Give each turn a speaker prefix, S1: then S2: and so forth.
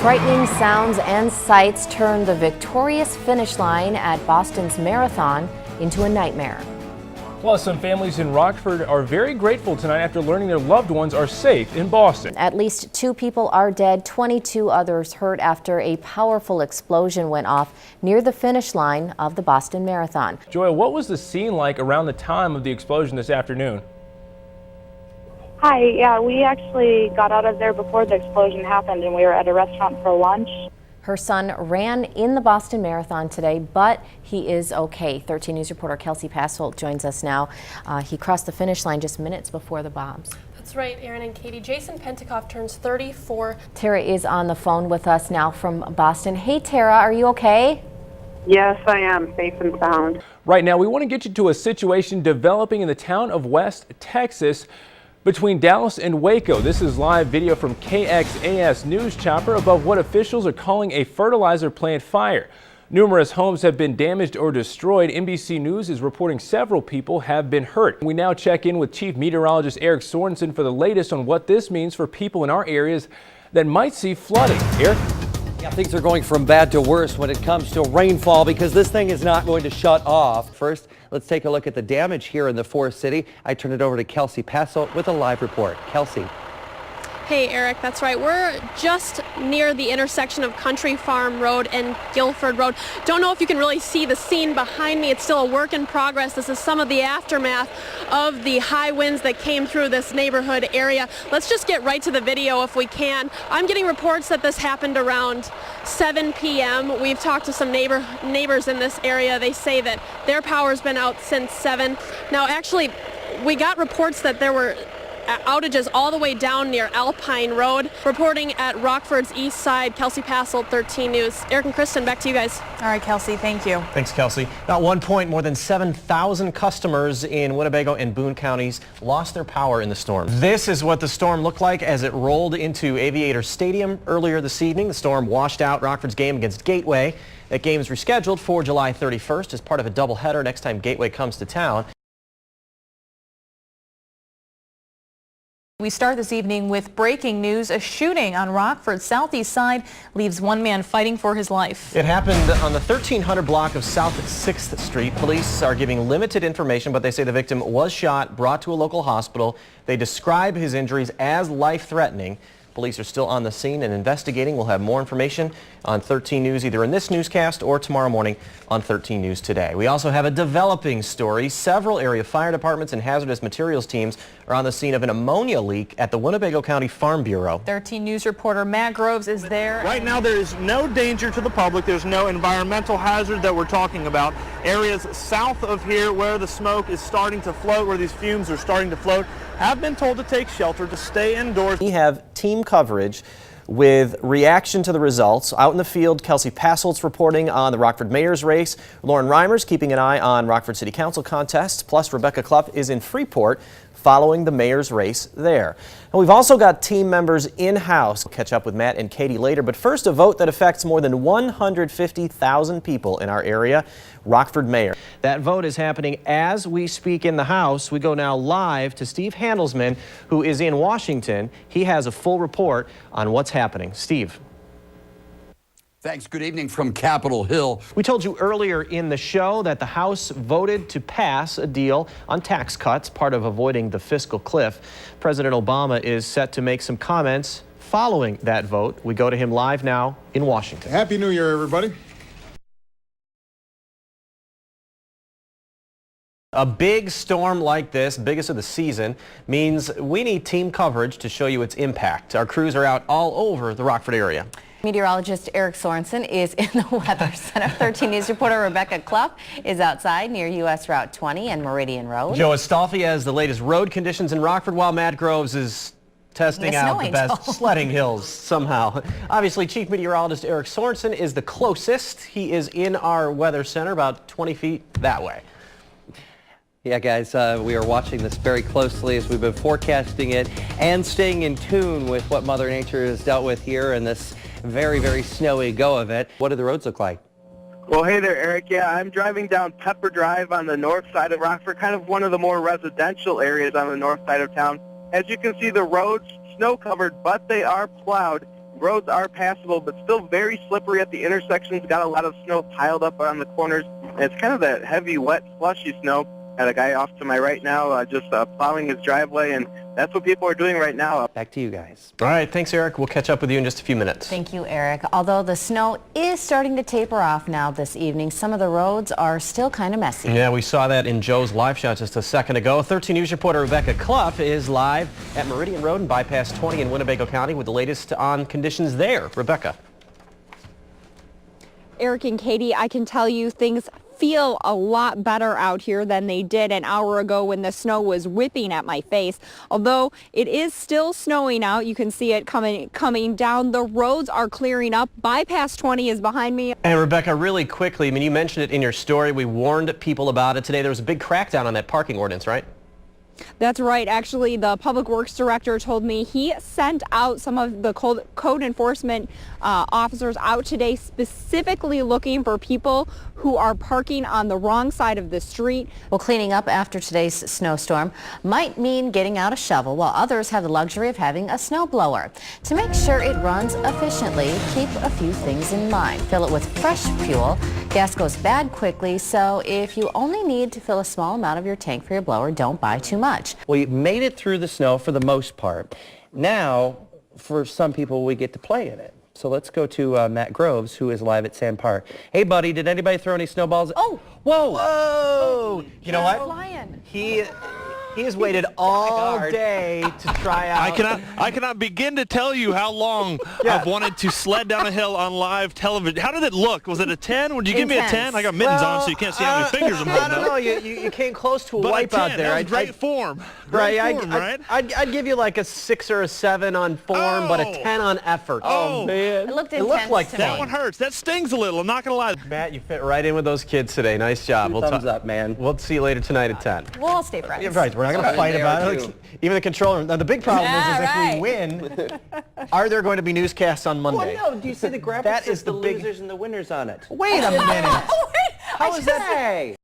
S1: Frightening sounds and sights turned the victorious finish line at Boston's marathon into a nightmare.
S2: Plus, some families in Rockford are very grateful tonight after learning their loved ones are safe in Boston.
S1: At least 2 people are dead, 22 others hurt after a powerful explosion went off near the finish line of the Boston Marathon.
S2: Joya, what was the scene like around the time of the explosion this afternoon?
S3: Hi, yeah, we actually got out of there before the explosion happened, and we were at a restaurant for lunch.
S1: Her son ran in the Boston Marathon today, but he is okay. 13 News reporter Kelsey Passholt joins us now. He crossed the finish line just minutes before the bombs.
S4: That's right, Aaron and Katie. Jason Pentecoff turns 34.
S1: Tara is on the phone with us now from Boston. Hey, Tara, are you okay?
S5: Yes, I am, safe and sound.
S2: Right now, we want to get you to a situation developing in the town of West Texas between Dallas and Waco. This is live video from KXAS News Chopper above what officials are calling a fertilizer plant fire. Numerous homes have been damaged or destroyed. NBC News is reporting several people have been hurt. We now check in with Chief Meteorologist Eric Sorensen for the latest on what this means for people in our areas that might see flooding. Eric?
S6: Yeah, things are going from bad to worse when it comes to rainfall because this thing is not going to shut off. First, let's take a look at the damage here in the Forest City. I turn it over to Kelsey Passholt with a live report. Kelsey.
S4: Hey, Eric, that's right. We're just near the intersection of Country Farm Road and Guilford Road. Don't know if you can really see the scene behind me. It's still a work in progress. This is some of the aftermath of the high winds that came through this neighborhood area. Let's just get right to the video if we can. I'm getting reports that this happened around 7 p.m. We've talked to some neighbors in this area. They say that their power's been out since 7. Now, actually, we got reports that there were outages all the way down near Alpine Road. Reporting at Rockford's east side, Kelsey Passholt, 13 News. Eric and Kristen, back to you guys.
S7: All right, Kelsey, thank you.
S8: Thanks, Kelsey. At one point, more than 7,000 customers in Winnebago and Boone counties lost their power in the storm. This is what the storm looked like as it rolled into Aviator Stadium earlier this evening. The storm washed out Rockford's game against Gateway. That game is rescheduled for July 31st as part of a doubleheader next time Gateway comes to town.
S7: We start this evening with breaking news. A shooting on Rockford's southeast side leaves one man fighting for his life.
S8: It happened on the 1300 block of South 6th Street. Police are giving limited information, but they say the victim was shot, brought to a local hospital. They describe his injuries as life-threatening. Police are still on the scene and investigating. We'll have more information on 13 News either in this newscast or tomorrow morning on 13 News Today. We also have a developing story. Several area fire departments and hazardous materials teams are on the scene of an ammonia leak at the Winnebago County Farm Bureau.
S7: 13 News reporter Matt Groves is there.
S9: Right now there is no danger to the public. There's no environmental hazard that we're talking about. Areas south of here where the smoke is starting to float, where these fumes are starting to float, have been told to take shelter, to stay indoors.
S8: We have team coverage with reaction to the results. Out in the field, Kelsey Passholt's reporting on the Rockford Mayor's race. Lauren Reimer's keeping an eye on Rockford City Council contests. Plus, Rebecca Klupp is in Freeport following the mayor's race there. And we've also got team members in-house. We'll catch up with Matt and Katie later, but first a vote that affects more than 150,000 people in our area, Rockford Mayor. That vote is happening as we speak in the House. We go now live to Steve Handelsman, who is in Washington. He has a full report on what's happening. Steve.
S10: Thanks. Good evening from Capitol Hill.
S8: We told you earlier in the show that the House voted to pass a deal on tax cuts, part of avoiding the fiscal cliff. President Obama is set to make some comments following that vote. We go to him live now in Washington.
S11: Happy New Year, everybody.
S8: A big storm like this, biggest of the season, means we need team coverage to show you its impact. Our crews are out all over the Rockford area.
S1: Meteorologist Eric Sorensen is in the Weather Center. 13 News reporter Rebecca Klupp is outside near U.S. Route 20 and Meridian Road.
S8: Joe Astolfi has the latest road conditions in Rockford, while Matt Groves is testing out the best sledding hills somehow. Obviously, Chief Meteorologist Eric Sorensen is the closest. He is in our Weather Center about 20 feet that way.
S6: Yeah, guys, we are watching this very closely as we've been forecasting it and staying in tune with what Mother Nature has dealt with here in this very, very snowy go of it. What do the roads look like?
S9: Well, hey there, Eric. Yeah, I'm driving down Pepper Drive on the north side of Rockford, kind of one of the more residential areas on the north side of town. As you can see, the roads snow-covered, but they are plowed.
S11: roads are passable, but still very slippery at the intersections. Got a lot of snow piled up on the corners. And it's kind of that heavy, wet, slushy snow. Got a guy off to my right now just plowing his driveway, and that's what people are doing right now.
S6: Back to you guys.
S8: All right, thanks, Eric. We'll catch up with you in just a few minutes.
S1: Thank you, Eric. Although the snow is starting to taper off now this evening, some of the roads are still kind of messy.
S8: Yeah, we saw that in Joe's live shot just a second ago. 13 News reporter Rebecca Clough is live at Meridian Road and Bypass 20 in Winnebago County with the latest on conditions there. Rebecca.
S12: Eric and Katie, I can tell you things feel a lot better out here than they did an hour ago when the snow was whipping at my face. Although it is still snowing out, you can see it coming down. The roads are clearing up. Bypass 20 is behind me.
S8: And Rebecca, really quickly, I mean, you mentioned it in your story. We warned people about it today. There was a big crackdown on that parking ordinance, right?
S12: That's right. Actually, the Public Works Director told me he sent out some of the code enforcement officers out today specifically looking for people who are parking on the wrong side of the street.
S1: Well, cleaning up after today's snowstorm might mean getting out a shovel, while others have the luxury of having a snowblower. To make sure it runs efficiently, keep a few things in mind. Fill it with fresh fuel. Gas goes bad quickly, so if you only need to fill a small amount of your tank for your blower, don't buy too much.
S6: We made it through the snow for the most part. Now, for some people, we get to play in it. So let's go to Matt Groves, who is live at Sand Park. Hey, buddy, did anybody throw any snowballs?
S1: Oh!
S6: Whoa!
S8: Whoa! You know what?
S1: Flying.
S8: He has waited all day to try out.
S9: I cannot begin to tell you how long I've wanted to sled down a hill on live television. How did it look? Was it a 10? Would you give me a 10? I got mittens on, so you can't see how many fingers I'm holding
S8: I don't
S9: up.
S8: know. You came close to a
S9: But
S8: wipe
S9: a 10,
S8: out there.
S9: that was great form.
S8: Right.
S9: Form, right?
S8: I'd give you like a 6 or a 7 on form, but a 10 on effort.
S9: Oh,
S8: man.
S1: It looked
S8: like
S1: to
S8: fun.
S9: That one hurts. That stings a little. I'm not going to lie.
S8: Matt, you fit right in with those kids today. Nice job.
S6: Thumbs up, man.
S8: We'll see you later tonight at 10.
S1: We'll all stay friends.
S8: Yeah, right. We're not going to fight about it. Even the controller. Now, the big problem is if we win, are there going to be newscasts on Monday?
S6: Well, no. Do you see the graphics?
S8: That is
S6: the
S8: the big
S6: losers and the winners on it.
S8: Wait a minute.
S1: How is that?